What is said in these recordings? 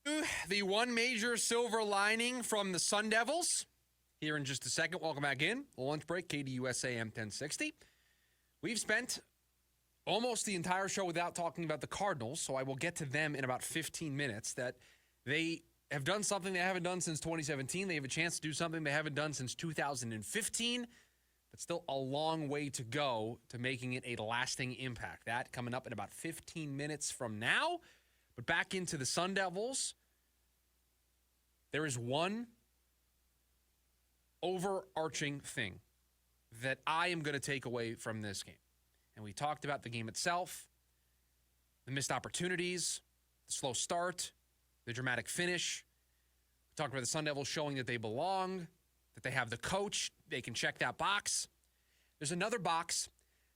The one major silver lining from the Sun Devils. Here in just a second. Welcome back in. Lunch break, KDUS AM 1060. We've spent almost the entire show without talking about the Cardinals, so I will get to them in about 15 minutes. That they have done something they haven't done since 2017. They have a chance to do something they haven't done since 2015, but still a long way to go to making it a lasting impact. That coming up in about 15 minutes from now. But back into the Sun Devils, there is one overarching thing that I am going to take away from this game. And we talked about the game itself, the missed opportunities, the slow start, the dramatic finish. We talked about the Sun Devils showing that they belong, that they have the coach, they can check that box. There's another box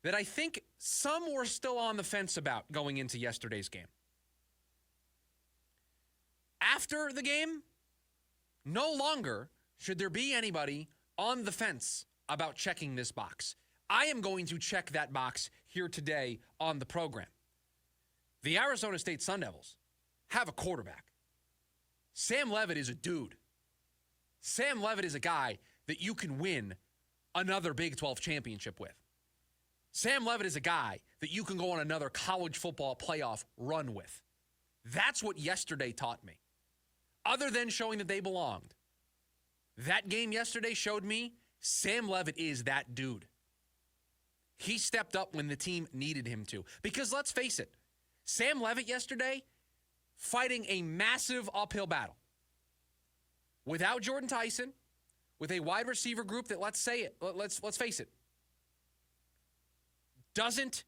that I think some were still on the fence about going into yesterday's game. After the game, no longer should there be anybody on the fence about checking this box. I am going to check that box here today on the program. The Arizona State Sun Devils have a quarterback. Sam Leavitt is a dude. Sam Leavitt is a guy that you can win another Big 12 championship with. Sam Leavitt is a guy that you can go on another college football playoff run with. That's what yesterday taught me. Other than showing that they belonged, that game yesterday showed me Sam Leavitt is that dude. He stepped up when the team needed him to. Because let's face it, Sam Leavitt yesterday fighting a massive uphill battle. Without Jordan Tyson, with a wide receiver group that, let's face it, doesn't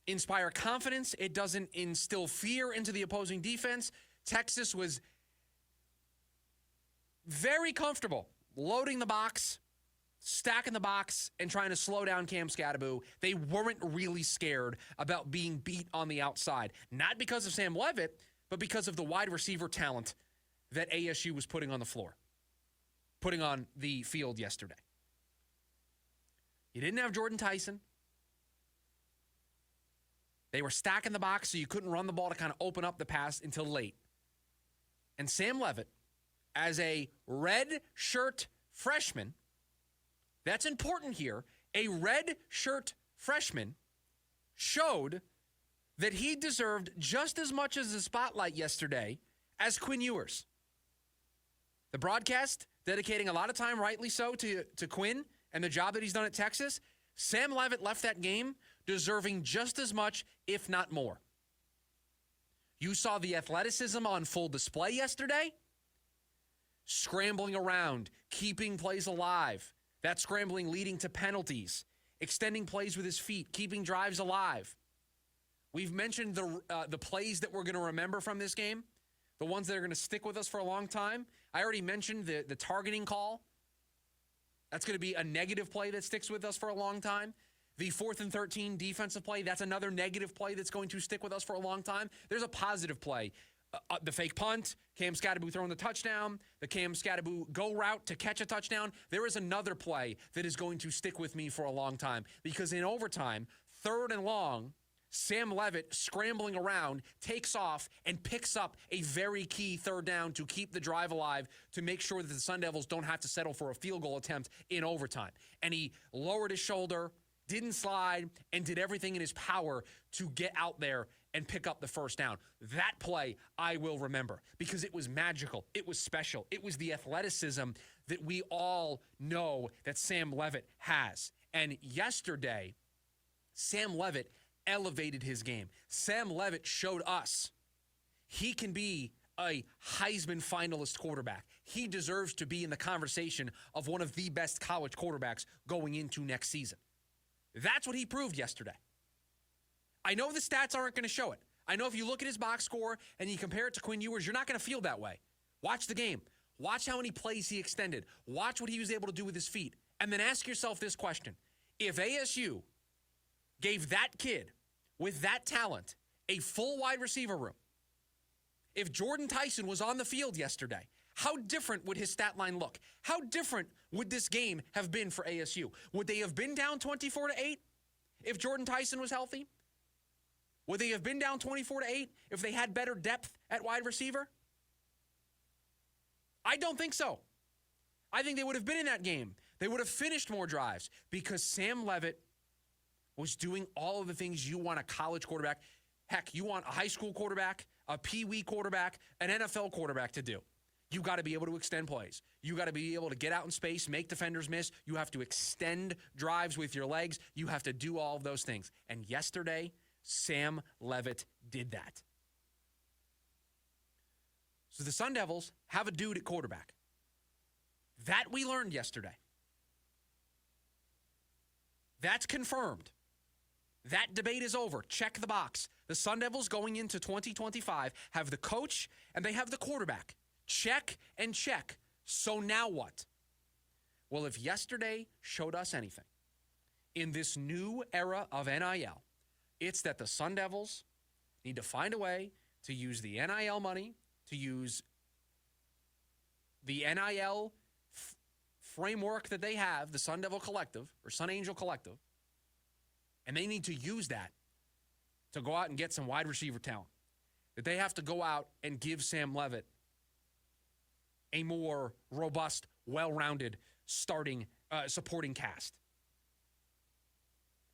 inspire confidence. It doesn't instill fear into the opposing defense. Texas was very comfortable loading the box, stacking the box, and trying to slow down Cam Scatterbo. They weren't really scared about being beat on the outside. Not because of Sam Leavitt, but because of the wide receiver talent that ASU was putting on the floor, putting on the field yesterday. You didn't have Jordan Tyson. They were stacking the box so you couldn't run the ball to kind of open up the pass until late. And Sam Leavitt, as a red shirt freshman, that's important here, a red shirt freshman showed that he deserved just as much as the spotlight yesterday as Quinn Ewers. The broadcast dedicating a lot of time, rightly so, to Quinn and the job that he's done at Texas. Sam Leavitt left that game deserving just as much, if not more. You saw the athleticism on full display yesterday. Scrambling around, keeping plays alive. That scrambling leading to penalties. Extending plays with his feet, keeping drives alive. We've mentioned the plays that we're going to remember from this game. The ones that are going to stick with us for a long time. I already mentioned the targeting call. That's going to be a negative play that sticks with us for a long time. The 4th and 13 defensive play, that's another negative play that's going to stick with us for a long time. There's a positive play. The fake punt, Cam Scatterbo throwing the touchdown, the Cam Scatterbo go route to catch a touchdown. There is another play that is going to stick with me for a long time because in overtime, 3rd and long, Sam Leavitt scrambling around, takes off, and picks up a very key 3rd down to keep the drive alive to make sure that the Sun Devils don't have to settle for a field goal attempt in overtime. And he lowered his shoulder, didn't slide, and did everything in his power to get out there and pick up the 1st down. That play I will remember because it was magical. It was special. It was the athleticism that we all know that Sam Leavitt has. And yesterday, Sam Leavitt elevated his game. Sam Leavitt showed us he can be a Heisman finalist quarterback. He deserves to be in the conversation of one of the best college quarterbacks going into next season. That's what he proved yesterday. I know the stats aren't going to show it. I know if you look at his box score and you compare it to Quinn Ewers, you're not going to feel that way. Watch the game. Watch how many plays he extended. Watch what he was able to do with his feet. And then ask yourself this question. If ASU gave that kid with that talent a full wide receiver room, if Jordan Tyson was on the field yesterday, how different would his stat line look? How different would this game have been for ASU? Would they have been down 24-8 if Jordan Tyson was healthy? Would they have been down 24-8 if they had better depth at wide receiver? I don't think so. I think they would have been in that game. They would have finished more drives because Sam Leavitt was doing all of the things you want a college quarterback. Heck, you want a high school quarterback, a Pee-wee quarterback, an NFL quarterback to do. You got to be able to extend plays. You got to be able to get out in space, make defenders miss. You have to extend drives with your legs. You have to do all of those things. And yesterday, Sam Leavitt did that. So the Sun Devils have a dude at quarterback. That we learned yesterday. That's confirmed. That debate is over. Check the box. The Sun Devils going into 2025 have the coach and they have the quarterback. Check and check. So now what? Well, if yesterday showed us anything in this new era of NIL, it's that the Sun Devils need to find a way to use the NIL money, to use the NIL framework that they have, the Sun Devil Collective or Sun Angel Collective, and they need to use that to go out and get some wide receiver talent. That they have to go out and give Sam Leavitt a more robust, well-rounded supporting cast.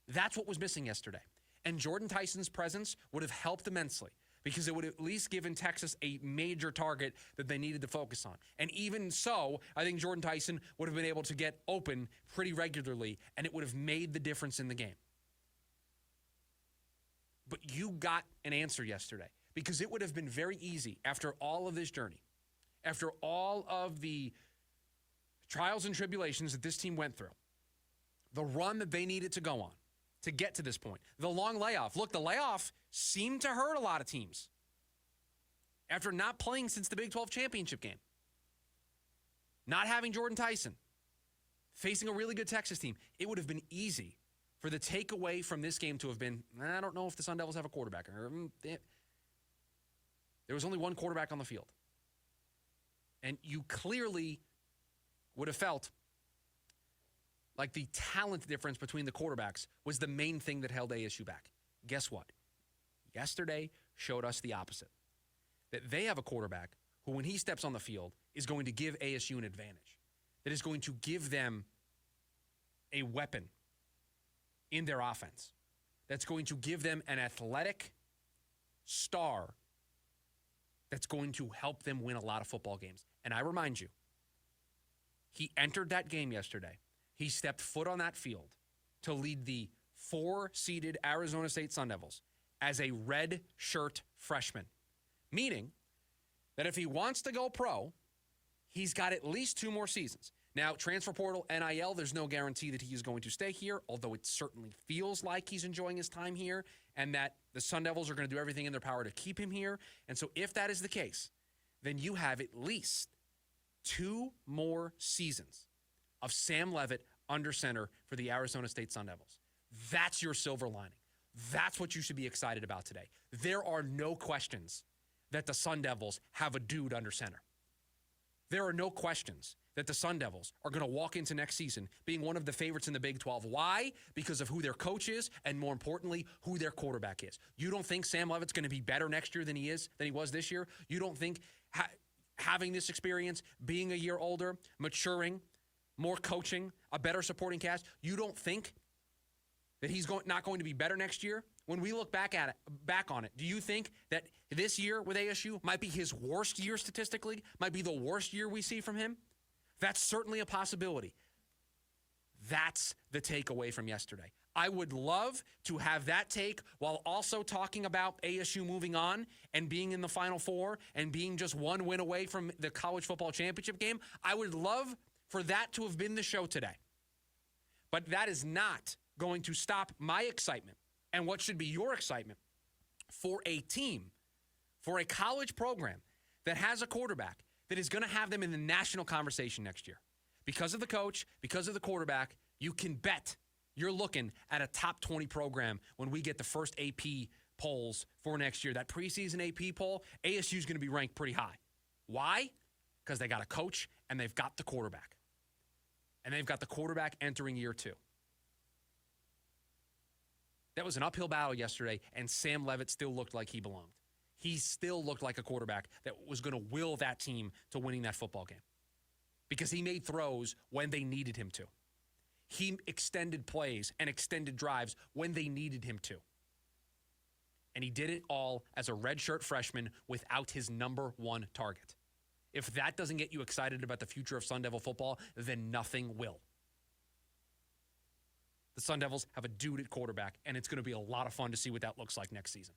That's what was missing yesterday. And Jordan Tyson's presence would have helped immensely because it would have at least given Texas a major target that they needed to focus on. And even so, I think Jordan Tyson would have been able to get open pretty regularly, and it would have made the difference in the game. But you got an answer yesterday because it would have been very easy after all of this journey, after all of the trials and tribulations that this team went through, the run that they needed to go on to get to this point, the long layoff. Look, the layoff seemed to hurt a lot of teams after not playing since the Big 12 championship game, not having Jordan Tyson, facing a really good Texas team. It would have been easy for the takeaway from this game to have been, I don't know if the Sun Devils have a quarterback. There was only one quarterback on the field. And you clearly would have felt like the talent difference between the quarterbacks was the main thing that held ASU back. Guess what? Yesterday showed us the opposite. That they have a quarterback who, when he steps on the field, is going to give ASU an advantage. That is going to give them a weapon in their offense. That's going to give them an athletic star that's going to help them win a lot of football games. And I remind you, he entered that game yesterday. He stepped foot on that field to lead the 4-seeded Arizona State Sun Devils as a red shirt freshman, meaning that if he wants to go pro, he's got at least 2 more seasons. Now, transfer portal, NIL, there's no guarantee that he is going to stay here, although it certainly feels like he's enjoying his time here and that the Sun Devils are going to do everything in their power to keep him here. And so if that is the case, then you have at least 2 more seasons of Sam Leavitt under center for the Arizona State Sun Devils. That's your silver lining. That's what you should be excited about today. There are no questions that the Sun Devils have a dude under center. There are no questions that the Sun Devils are going to walk into next season being one of the favorites in the Big 12. Why? Because of who their coach is and, more importantly, who their quarterback is. You don't think Sam Leavitt's going to be better next year than he was this year? You don't think having this experience, being a year older, maturing, more coaching, a better supporting cast, you don't think that he's not going to be better next year? When we look back on it, do you think that this year with ASU might be his worst year statistically, might be the worst year we see from him? That's certainly a possibility. That's the takeaway from yesterday. I would love to have that take while also talking about ASU moving on and being in the Final Four and being just one win away from the college football championship game. I would love for that to have been the show today. But that is not going to stop my excitement and what should be your excitement for a team, for a college program that has a quarterback that is going to have them in the national conversation next year. Because of the coach, because of the quarterback, you can bet you're looking at a top 20 program when we get the first AP polls for next year. That preseason AP poll, ASU is going to be ranked pretty high. Why? Because they got a coach and they've got the quarterback. And they've got the quarterback entering year 2. That was an uphill battle yesterday, and Sam Leavitt still looked like he belonged. He still looked like a quarterback that was going to will that team to winning that football game because he made throws when they needed him to. He extended plays and extended drives when they needed him to. And he did it all as a redshirt freshman without his number one target. If that doesn't get you excited about the future of Sun Devil football, then nothing will. The Sun Devils have a dude at quarterback, and it's going to be a lot of fun to see what that looks like next season.